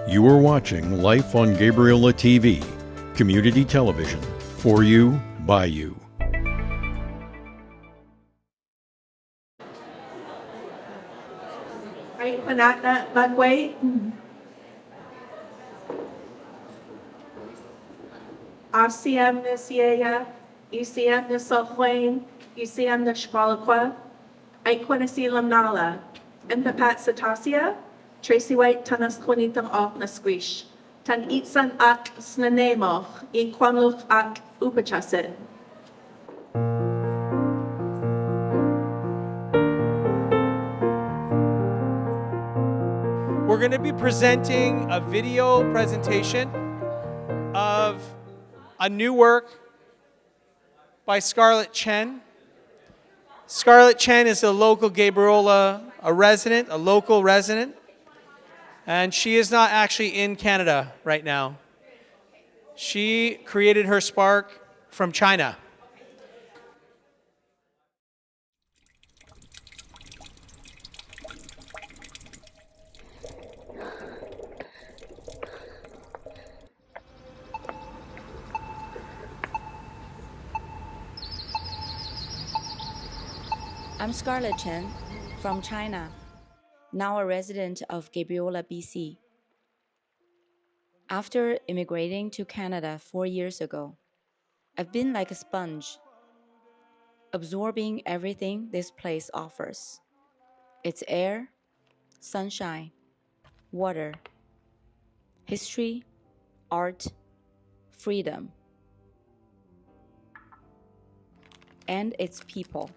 You are watching Life on Gabriola TV, community television, for you, by you. Ay panata bagway. RCM Nisieya, ECM Nisohwain, ECM Nishmalaqua, Aikwanasilam Nala, Empapat Satasia, Tracy White Tanas Quinitang of Nasquish, Tan Itsan Ak Snuneymuxw, Inquamluch Ak Upachasit. We're going to be presenting a video presentation of a new work by Scarlet Chen. Scarlet Chen is a local Gabriola, a local resident, and she is not actually in Canada right now. She created her spark from China. I'm Scarlet Chen from China, now a resident of Gabriola, BC. After immigrating to Canada 4 years ago, I've been like a sponge, absorbing everything this place offers. Its air, sunshine, water, history, art, freedom, and its people.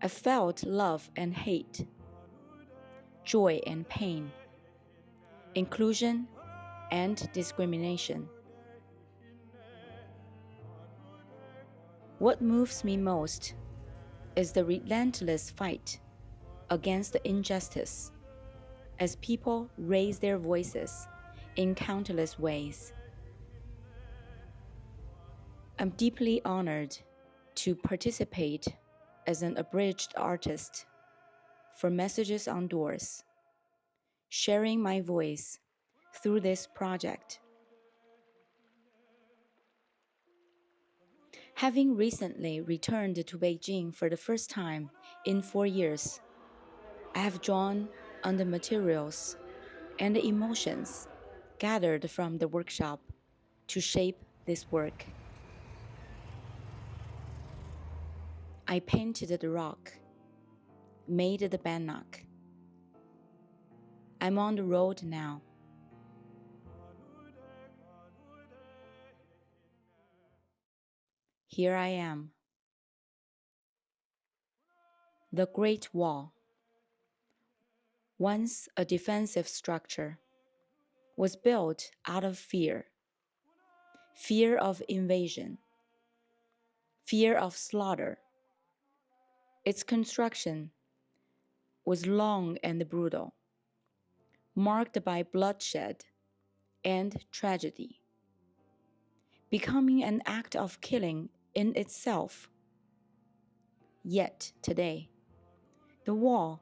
I felt love and hate, joy and pain, inclusion and discrimination. What moves me most is the relentless fight against the injustice as people raise their voices in countless ways. I'm deeply honored to participate as an abridged artist for Messages on Doors, sharing my voice through this project. Having recently returned to Beijing for the first time in 4 years, I have drawn on the materials and the emotions gathered from the workshop to shape this work. I painted the rock, made the Bannock. I'm on the road now. Here I am. The Great Wall, once a defensive structure, was built out of fear of invasion, fear of slaughter. Its construction was long and brutal, marked by bloodshed and tragedy, becoming an act of killing in itself. Yet today, the wall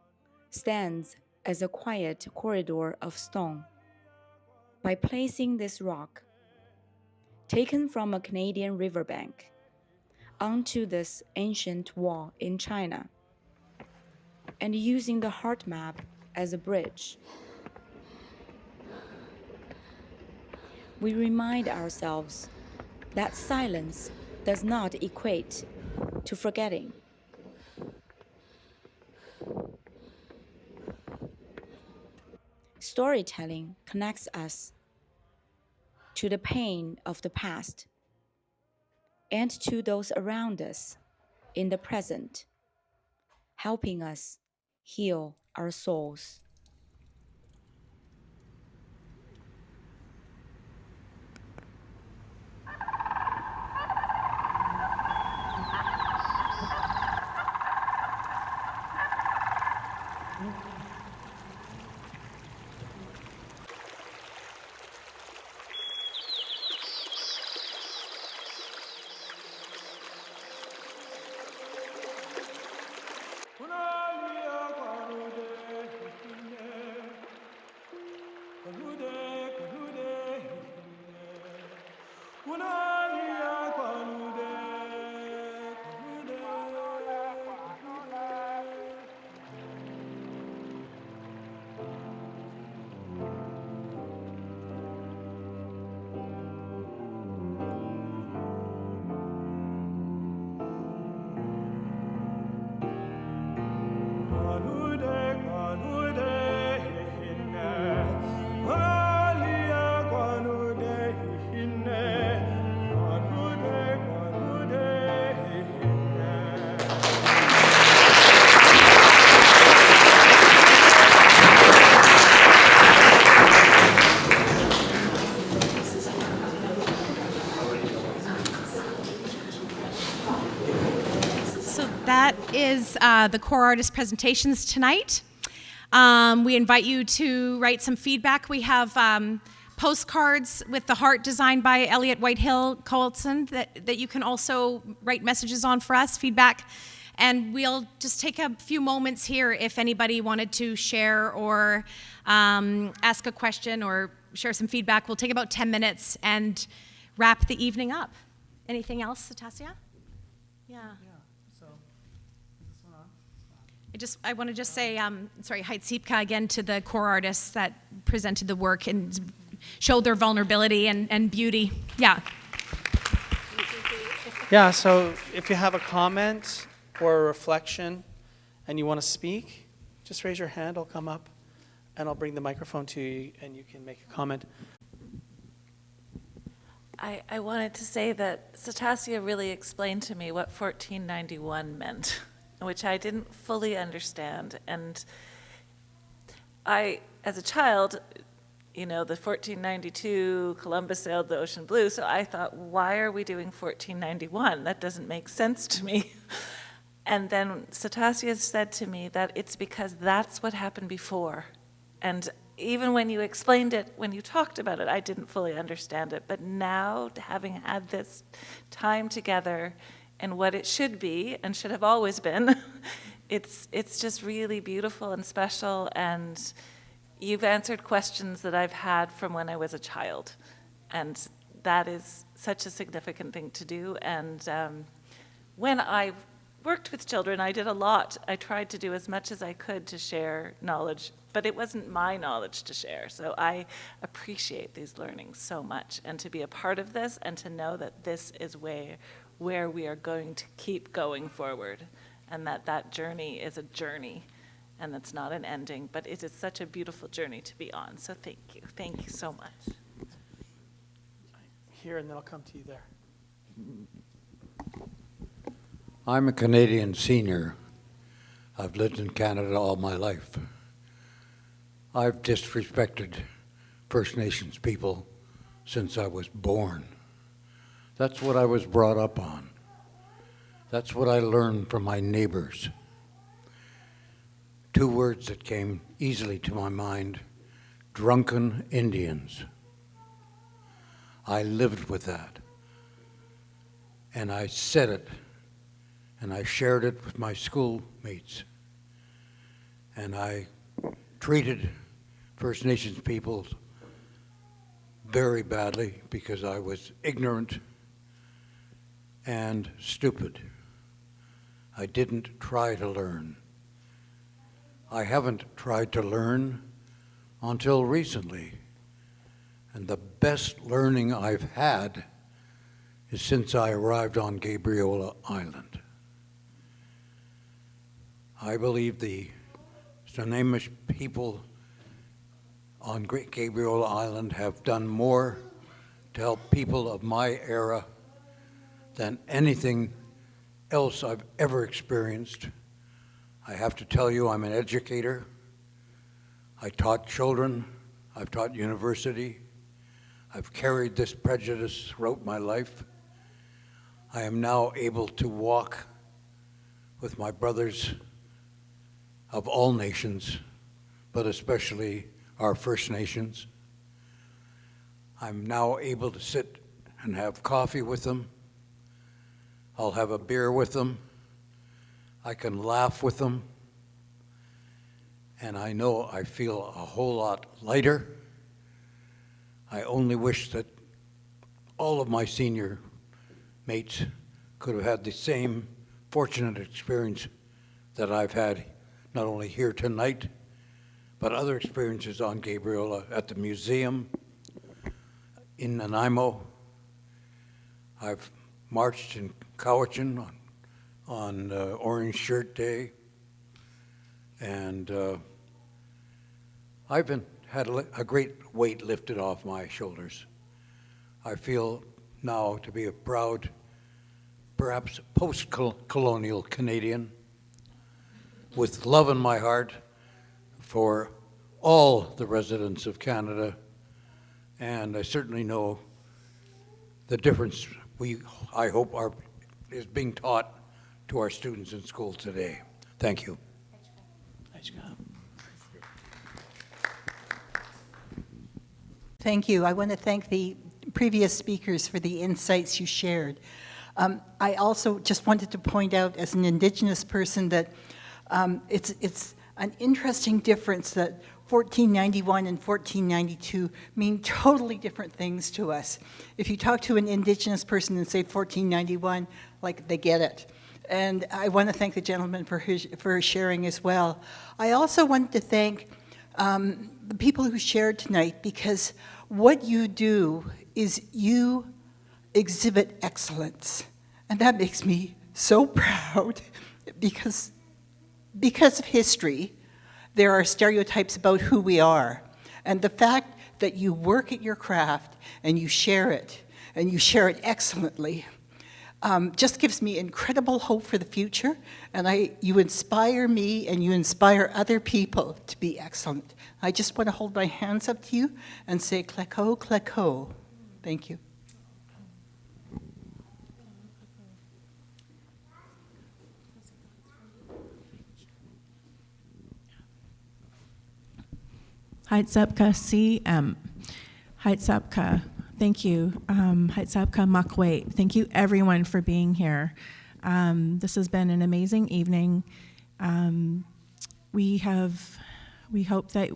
stands as a quiet corridor of stone. By placing this rock, taken from a Canadian riverbank, onto this ancient wall in China, and using the heart map as a bridge, we remind ourselves that silence does not equate to forgetting. Storytelling connects us to the pain of the past and to those around us in the present, helping us heal our souls. So that is the core artist presentations tonight. We invite you to write some feedback. We have postcards with the heart designed by Elliot Whitehill Colson that you can also write messages on for us, feedback. And we'll just take a few moments here if anybody wanted to share or ask a question or share some feedback. We'll take about 10 minutes and wrap the evening up. Anything else, Tasia? Yeah. So, is this one on? I want to just say, Heitsipka again to the core artists that presented the work and showed their vulnerability and beauty. Yeah. Yeah, so if you have a comment or a reflection and you want to speak, just raise your hand, I'll come up and I'll bring the microphone to you and you can make a comment. I wanted to say that Satasia really explained to me what 1491 meant, which I didn't fully understand. And I, as a child, you know, the 1492, Columbus sailed the ocean blue, so I thought, why are we doing 1491? That doesn't make sense to me. And then Satasia said to me that it's because that's what happened before. And even when you explained it, when you talked about it, I didn't fully understand it. But now, having had this time together and what it should be and should have always been, it's just really beautiful and special. And you've answered questions that I've had from when I was a child. And that is such a significant thing to do. And when I worked with children, I did a lot. I tried to do as much as I could to share knowledge, but it wasn't my knowledge to share. So I appreciate these learnings so much, and to be a part of this and to know that this is where we are going to keep going forward, and that journey is a journey and that's not an ending, but it is such a beautiful journey to be on. So thank you. Thank you so much. Here, and then I'll come to you there. I'm a Canadian senior. I've lived in Canada all my life. I've disrespected First Nations people since I was born. That's what I was brought up on. That's what I learned from my neighbors. Two words that came easily to my mind: drunken Indians. I lived with that. And I said it, and I shared it with my schoolmates. And I treated First Nations people very badly because I was ignorant and stupid. I didn't try to learn. I haven't tried to learn until recently. And the best learning I've had is since I arrived on Gabriola Island. I believe the Snuneymuxw people on Gabriola Island have done more to help people of my era than anything else I've ever experienced. I have to tell you, I'm an educator. I taught children. I've taught university. I've carried this prejudice throughout my life. I am now able to walk with my brothers of all nations, but especially our First Nations. I'm now able to sit and have coffee with them. I'll have a beer with them. I can laugh with them. And I know I feel a whole lot lighter I only wish that all of my senior mates could have had the same fortunate experience that I've had, not only here tonight, but other experiences on Gabriola, at the museum, in Nanaimo. I've marched in Cowichan on Orange Shirt Day, and I've had a great weight lifted off my shoulders. I feel now to be a proud, perhaps post-colonial Canadian, with love in my heart for all the residents of Canada, and I certainly know the difference I hope is being taught to our students in school today. Thank you. Thank you. I want to thank the previous speakers for the insights you shared. I also just wanted to point out, as an Indigenous person, that it's an interesting difference that 1491 and 1492 mean totally different things to us. If you talk to an Indigenous person and say 1491, like, they get it. And I want to thank the gentleman for sharing as well. I also want to thank the people who shared tonight, because what you do is you exhibit excellence. And that makes me so proud, because of history, there are stereotypes about who we are. And the fact that you work at your craft and you share it excellently, just gives me incredible hope for the future. And you inspire me and you inspire other people to be excellent. I just want to hold my hands up to you and say, Kleko, Kleko. Thank you. Haitsapka CM. Haitsapka, thank you. Haitsapka Makwe, thank you everyone for being here. This has been an amazing evening. We hope that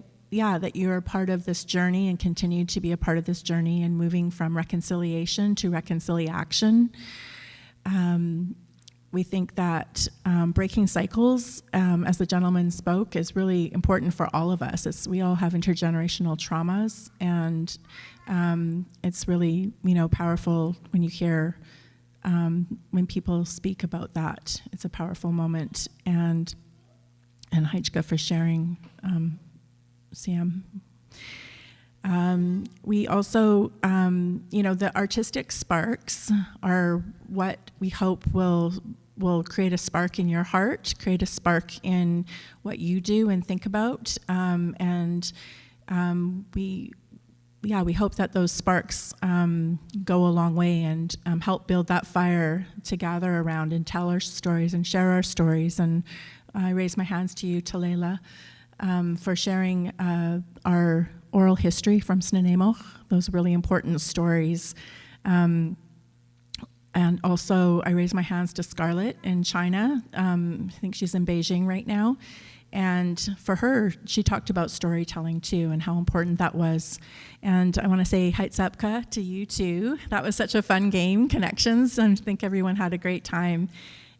you're a part of this journey and continue to be a part of this journey and moving from reconciliation to reconciliation. We think that breaking cycles, as the gentleman spoke, is really important for all of us. We all have intergenerational traumas, and it's really, powerful when you hear when people speak about that. It's a powerful moment, and Heichka for sharing, Sam. We also, the artistic sparks are what we hope will create a spark in your heart, create a spark in what you do and think about. We hope that those sparks go a long way and help build that fire to gather around and tell our stories and share our stories. And I raise my hands to you, Talela, for sharing our oral history from Snuneymuxw, those really important stories. And also, I raise my hands to Scarlet in China. I think she's in Beijing right now. And for her, she talked about storytelling too and how important that was. And I want to say Haitsapka to you too. That was such a fun game, Connections. I think everyone had a great time.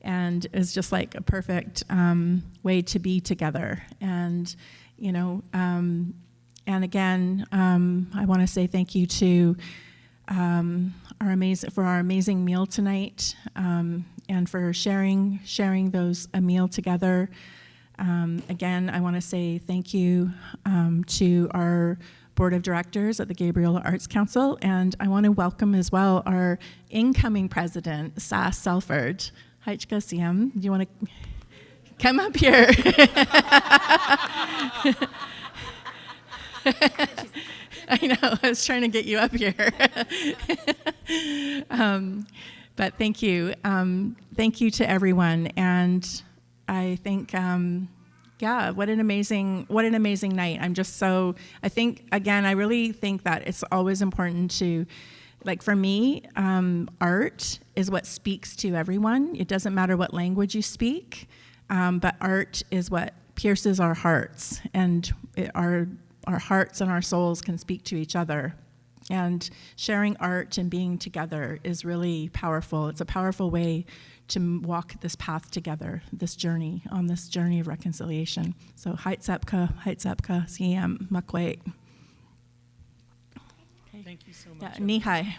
And it was just like a perfect way to be together. And, and again, I want to say thank you to our amazing meal tonight, and for sharing a meal together. Again, I want to say thank you to our board of directors at the Gabriola Arts Council, and I want to welcome as well our incoming president, Sass Selford. Heichka Siam, do you want to come up here? I know, I was trying to get you up here. But thank you. Thank you to everyone. And I think, what an amazing night. I really think that it's always important to, like for me, art is what speaks to everyone. It doesn't matter what language you speak, but art is what pierces our hearts, and our hearts and our souls can speak to each other. And sharing art and being together is really powerful. It's a powerful way to walk this path together, this journey, on this journey of reconciliation. So, Haitsepka, Snuneymuxw. Thank you so much. Nihai.